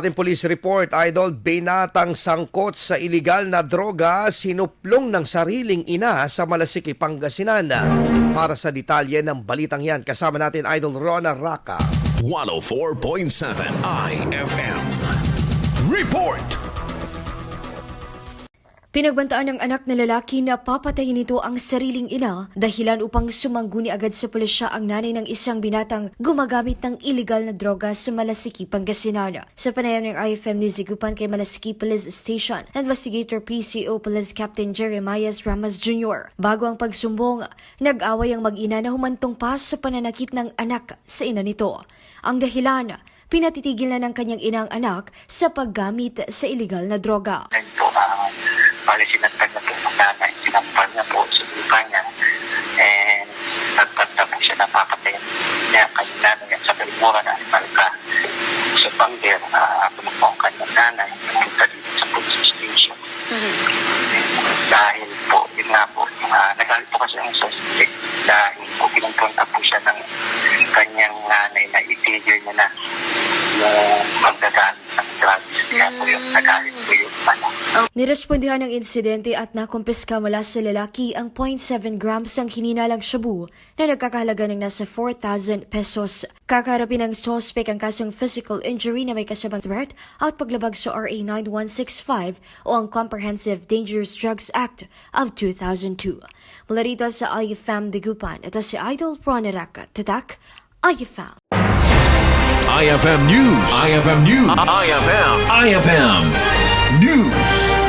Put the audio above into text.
Ating police report, Idol, Binatang sangkot sa ilegal na droga, sinuplong ng sariling ina sa Malasiqui, Pangasinan. Para sa detalye ng balitang yan, kasama natin Idol Rona Raka. 104.7 IFM. Report! Pinagbantaan ng anak na lalaki na papatayin nito ang sariling ina, dahilan upang sumangguni agad sa pulisya ang nanay ng isang binatang gumagamit ng ilegal na droga sa Malasiqui, Pangasinan. Sa panayam ng IFM ni Zigupan kay Malasiqui Police Station, Investigator PCO Police Captain Jeremias Ramas Jr. Bago ang pagsumbong, nag-away ang mag-ina na humantong pa sa pananakit ng anak sa ina nito. Ang dahilan, pinatitigil na ng kanyang inang anak sa paggamit sa ilegal na droga. Sinagtag na po ng nanay, sinampal niya po sa lupa niya, and nagtagta po siya na papatayin niya kanyang nanay at sa kalimura na imalka. Sa pangger, po ang kanyang nanay, nagpunta dito sa police station. Dahil po, yun nga po, nagalit po kasi ang suspect dahil po pinagpunta po siya ng kanyang nanay na itigil niya na yung pagdagamit ng drugs. Kaya po yung nagalit po yung anak. Nirespondihan ng insidente at nakumpiska mula sa lalaki ang 0.7 grams ng hininalang shabu na nagkakahalaga ng nasa 4,000 pesos. Kakarapin ng sospek ang kasong physical injury na may kasamang threat at paglabag sa RA 9165 o ang Comprehensive Dangerous Drugs Act of 2002. Mula rito sa IFM Digupan, ito si Idol Proneraka. Tatak, IFM. IFM News. IFM News. IFM News.